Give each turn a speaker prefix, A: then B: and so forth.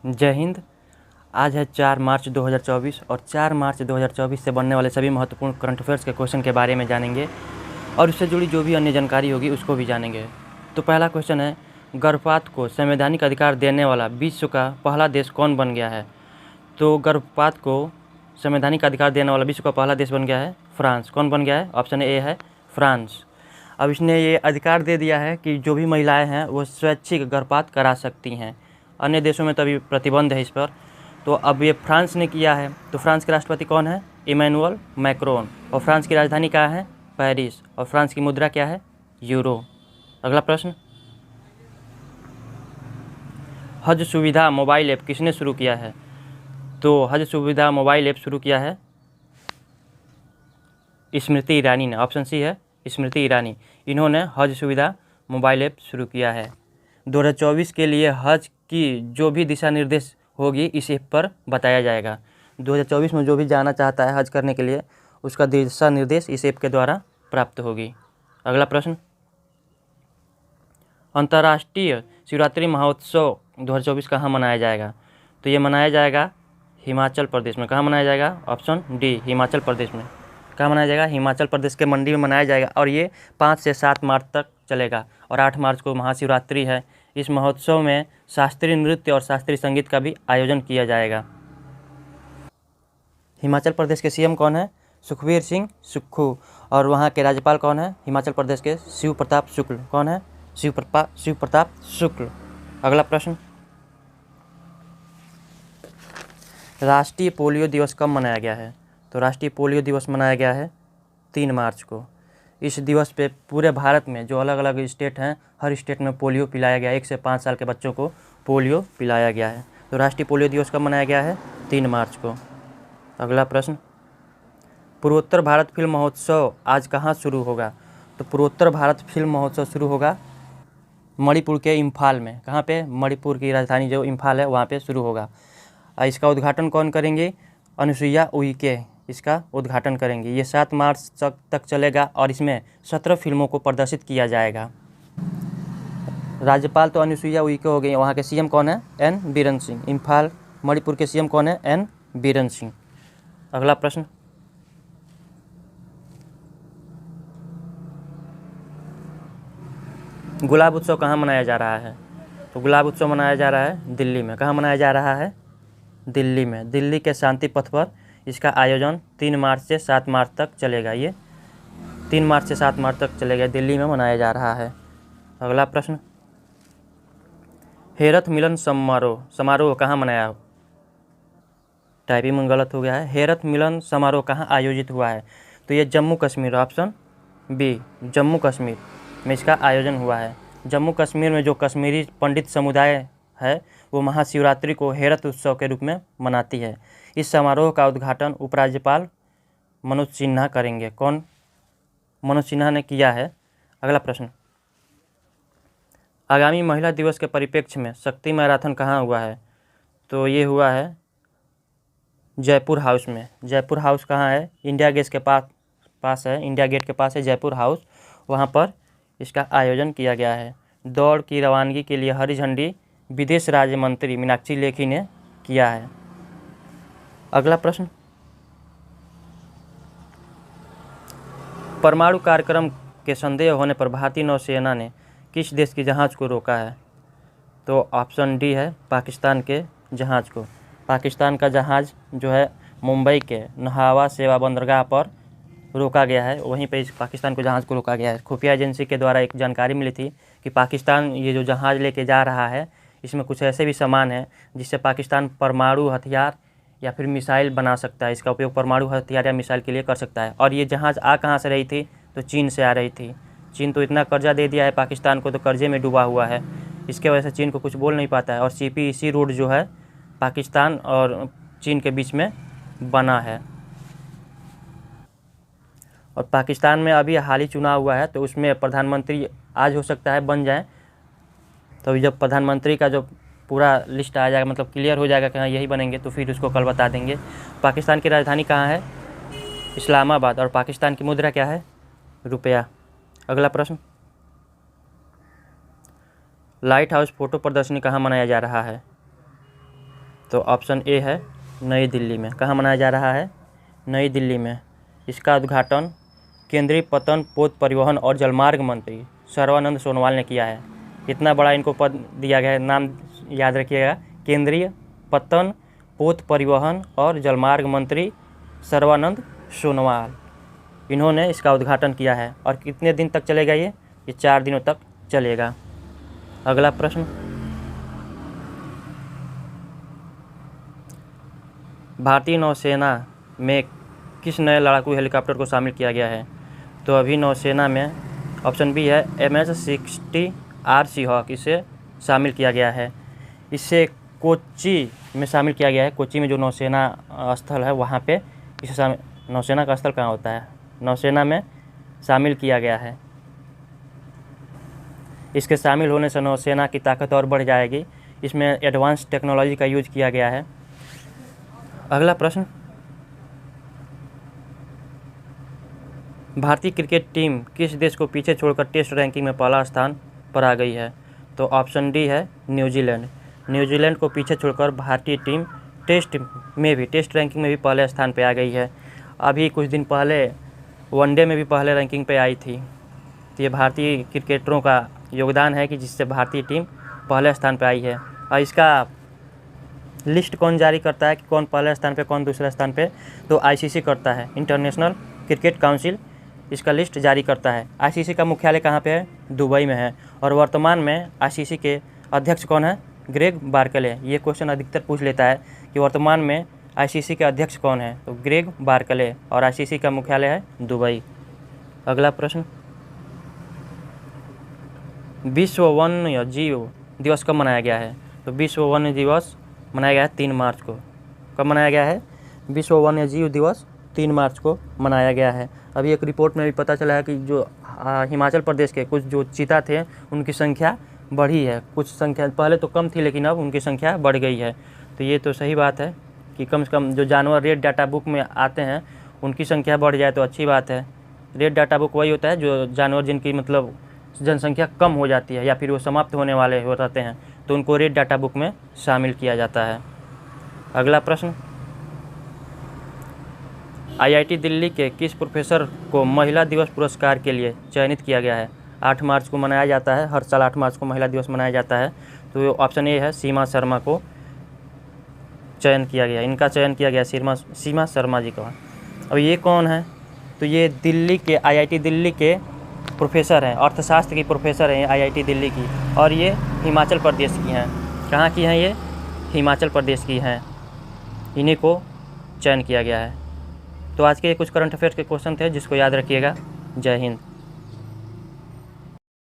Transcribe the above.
A: जय हिंद। आज है 4 मार्च 2024 और 4 मार्च 2024 से बनने वाले सभी महत्वपूर्ण करंट अफेयर्स के क्वेश्चन के बारे में जानेंगे और उससे जुड़ी जो भी अन्य जानकारी होगी उसको भी जानेंगे। तो पहला क्वेश्चन है, गर्भपात को संवैधानिक अधिकार देने वाला विश्व का पहला देश कौन बन गया है? तो गर्भपात को संवैधानिक अधिकार देने वाला विश्व का पहला देश बन गया है फ्रांस। कौन बन गया है? ऑप्शन ए है फ्रांस। अब इसने ये अधिकार दे दिया है कि जो भी महिलाएं हैं वो स्वैच्छिक गर्भपात करा सकती हैं। अन्य देशों में तो अभी प्रतिबंध है इस पर, तो अब ये फ्रांस ने किया है। तो फ्रांस के राष्ट्रपति कौन है? Emmanuel Macron. और फ्रांस की राजधानी क्या है? पेरिस। और फ्रांस की मुद्रा क्या है? यूरो। अगला प्रश्न, हज सुविधा मोबाइल ऐप किसने शुरू किया है? तो हज सुविधा मोबाइल ऐप शुरू किया है स्मृति ईरानी ने। ऑप्शन सी है स्मृति ईरानी। इन्होंने हज सुविधा मोबाइल ऐप शुरू किया है। 2024 के लिए हज की जो भी दिशा निर्देश होगी इस ऐप पर बताया जाएगा। 2024 में जो भी जाना चाहता है हज करने के लिए उसका दिशा निर्देश इस ऐप के द्वारा प्राप्त होगी। अगला प्रश्न, अंतर्राष्ट्रीय शिवरात्रि महोत्सव 2024 कहाँ मनाया जाएगा? तो ये मनाया जाएगा हिमाचल प्रदेश में। कहाँ मनाया जाएगा? ऑप्शन डी, हिमाचल प्रदेश में। कहाँ मनाया जाएगा? हिमाचल प्रदेश के मंडी में मनाया जाएगा और ये 5 से 7 मार्च तक चलेगा और 8 मार्च को महाशिवरात्रि है। इस महोत्सव में शास्त्रीय नृत्य और शास्त्रीय संगीत का भी आयोजन किया जाएगा। हिमाचल प्रदेश के सीएम कौन है? सुखबीर सिंह सुक्खू। और वहाँ के राज्यपाल कौन है? हिमाचल प्रदेश के शिव प्रताप शुक्ल। कौन है? शिव प्रताप शुक्ल। अगला प्रश्न, राष्ट्रीय पोलियो दिवस कब मनाया गया है? तो राष्ट्रीय पोलियो दिवस मनाया गया है 3 मार्च को। इस दिवस पे पूरे भारत में जो अलग अलग स्टेट हैं हर स्टेट में पोलियो पिलाया गया है। 1 से 5 साल के बच्चों को पोलियो पिलाया गया है। तो राष्ट्रीय पोलियो दिवस कब मनाया गया है? 3 मार्च को। अगला प्रश्न, पूर्वोत्तर भारत फिल्म महोत्सव आज कहाँ शुरू होगा? तो पूर्वोत्तर भारत फिल्म महोत्सव शुरू होगा मणिपुर के इम्फाल में। कहाँ पे? मणिपुर की राजधानी जो इम्फाल है वहाँ पे शुरू होगा। इसका उद्घाटन कौन करेंगे? अनुसुईया उइके इसका उद्घाटन करेंगे। ये 7 मार्च तक चलेगा और इसमें 17 फिल्मों को प्रदर्शित किया जाएगा। राज्यपाल तो अनुसुईया उइके हो गई। वहाँ के सीएम कौन है? एन बीरेन सिंह। इम्फाल मणिपुर के सीएम कौन है? एन बीरेन सिंह। अगला प्रश्न, गुलाब उत्सव कहाँ मनाया जा रहा है? तो गुलाब उत्सव मनाया जा रहा है दिल्ली में। कहाँ मनाया जा रहा है? दिल्ली में। दिल्ली के शांति पथ पर इसका आयोजन 3 मार्च से 7 मार्च तक चलेगा। ये 3 मार्च से 7 मार्च तक चलेगा, दिल्ली में मनाया जा रहा है। अगला प्रश्न, हेरथ मिलन समारोह कहाँ मनाया? टाइपिंग में गलत हो गया है। हेरथ मिलन समारोह कहाँ आयोजित हुआ है? तो ये जम्मू कश्मीर। ऑप्शन बी, जम्मू कश्मीर में इसका आयोजन हुआ है। जम्मू कश्मीर में जो कश्मीरी पंडित समुदाय है वो महाशिवरात्रि को हेरथ उत्सव के रूप में मनाती है। इस समारोह का उद्घाटन उपराज्यपाल मनोज सिन्हा करेंगे। कौन? मनोज सिन्हा ने किया है। अगला प्रश्न, आगामी महिला दिवस के परिप्रेक्ष्य में शक्ति मैराथन कहाँ हुआ है? तो ये हुआ है जयपुर हाउस में। जयपुर हाउस कहाँ है? इंडिया गेट के पास है। इंडिया गेट के पास है जयपुर हाउस, वहाँ पर इसका आयोजन किया गया है। दौड़ की रवानगी के लिए हरी झंडी विदेश राज्य मंत्री मीनाक्षी लेखी ने किया है। अगला प्रश्न, परमाणु कार्यक्रम के संदेह होने पर भारतीय नौसेना ने किस देश के जहाज़ को रोका है? तो ऑप्शन डी है पाकिस्तान के जहाज़ को। पाकिस्तान का जहाज़ जो है मुंबई के नहावा सेवा बंदरगाह पर रोका गया है। वहीं पे इस पाकिस्तान को जहाज़ को रोका गया है। खुफिया एजेंसी के द्वारा एक जानकारी मिली थी कि पाकिस्तान ये जो जहाज़ लेके जा रहा है इसमें कुछ ऐसे भी सामान है जिससे पाकिस्तान परमाणु हथियार या फिर मिसाइल बना सकता है। इसका उपयोग परमाणु हथियार या मिसाइल के लिए कर सकता है। और ये जहाज़ आ कहाँ से रही थी? तो चीन से आ रही थी। चीन तो इतना कर्जा दे दिया है पाकिस्तान को, तो कर्जे में डूबा हुआ है। इसके वजह से चीन को कुछ बोल नहीं पाता है। और CPEC रोड जो है पाकिस्तान और चीन के बीच में बना है। और पाकिस्तान में अभी हाल ही चुनाव हुआ है तो उसमें प्रधानमंत्री आज हो सकता है बन जाए। तो जब प्रधानमंत्री का जो पूरा लिस्ट आ जाएगा, मतलब क्लियर हो जाएगा कि हाँ यही बनेंगे, तो फिर उसको कल बता देंगे। पाकिस्तान की राजधानी कहाँ है? इस्लामाबाद। और पाकिस्तान की मुद्रा क्या है? रुपया। अगला प्रश्न, लाइट हाउस फोटो प्रदर्शनी कहाँ मनाया जा रहा है? तो ऑप्शन ए है नई दिल्ली में। कहाँ मनाया जा रहा है? नई दिल्ली में। इसका उद्घाटन केंद्रीय पतन, पोत परिवहन और जलमार्ग मंत्री सर्बानंद सोनोवाल ने किया है। इतना बड़ा इनको पद दिया गया है, नाम याद रखिएगा, केंद्रीय पतन, पोत परिवहन और जलमार्ग मंत्री सर्बानंद सोनोवाल, इन्होंने इसका उद्घाटन किया है। और कितने दिन तक चलेगा ये 4 दिनों तक चलेगा। अगला प्रश्न, भारतीय नौसेना में किस नए लड़ाकू हेलीकॉप्टर को शामिल किया गया है? तो अभी नौसेना में ऑप्शन बी है MH-60R सीहॉक, इसे शामिल किया गया है। इसे कोच्चि में शामिल किया गया है। कोच्चि में जो नौसेना स्थल है वहाँ पे इसे शामिल, नौसेना का स्थल कहाँ होता है? नौसेना में शामिल किया गया है। इसके शामिल होने से नौसेना की ताकत और बढ़ जाएगी। इसमें एडवांस टेक्नोलॉजी का यूज किया गया है। अगला प्रश्न, भारतीय क्रिकेट टीम किस देश को पीछे छोड़कर टेस्ट रैंकिंग में पहला स्थान पर आ गई है? तो ऑप्शन डी है न्यूजीलैंड। न्यूजीलैंड को पीछे छोड़कर भारतीय टीम टेस्ट रैंकिंग में भी पहले स्थान पर आ गई है। अभी कुछ दिन पहले वनडे में भी पहले रैंकिंग पे आई थी। तो ये भारतीय क्रिकेटरों का योगदान है कि जिससे भारतीय टीम पहले स्थान पर आई है। और इसका लिस्ट कौन जारी करता है कि कौन पहले स्थान पे कौन दूसरे स्थान पे? तो ICC करता है, इंटरनेशनल क्रिकेट काउंसिल इसका लिस्ट जारी करता है। ICC का मुख्यालय कहाँ पे है? दुबई में है। और वर्तमान में ICC के अध्यक्ष कौन है? Greg Barclay. ये क्वेश्चन अधिकतर पूछ लेता है कि वर्तमान में ICC के अध्यक्ष कौन है? तो ग्रेग बार्कले, और ICC का मुख्यालय है दुबई। अगला प्रश्न, विश्व वन्य जीव दिवस कब मनाया गया है? तो विश्व वन्य दिवस मनाया गया है 3 मार्च को। कब मनाया गया है? विश्व वन्य जीव दिवस 3 मार्च को मनाया गया है। अभी एक रिपोर्ट में भी पता चला है कि जो हिमाचल प्रदेश के कुछ जो चीता थे उनकी संख्या बढ़ी है। कुछ संख्या पहले तो कम थी लेकिन अब उनकी संख्या बढ़ गई है। तो ये तो सही बात है कि कम से कम जो जानवर रेड डाटा बुक में आते हैं उनकी संख्या बढ़ जाए तो अच्छी बात है। रेड डाटा बुक वही होता है जो जानवर जिनकी मतलब जनसंख्या कम हो जाती है या फिर वो समाप्त होने वाले हो जाते हैं तो उनको रेड डाटा बुक में शामिल किया जाता है। अगला प्रश्न, IIT दिल्ली के किस प्रोफेसर को महिला दिवस पुरस्कार के लिए चयनित किया गया है? 8 मार्च को मनाया जाता है, हर साल 8 मार्च को महिला दिवस मनाया जाता है। तो ऑप्शन ए है सीमा शर्मा को चयन किया गया, इनका चयन किया गया सीमा शर्मा जी का। अब ये कौन है? तो ये दिल्ली के IIT दिल्ली के प्रोफेसर हैं, अर्थशास्त्र की प्रोफेसर हैं IIT दिल्ली की, और ये हिमाचल प्रदेश की हैं। कहाँ की हैं ये? हिमाचल प्रदेश की हैं। इन्हीं को चयन किया गया है। तो आज के कुछ करंट अफेयर्स के क्वेश्चन थे जिसको याद रखिएगा। जय हिंद।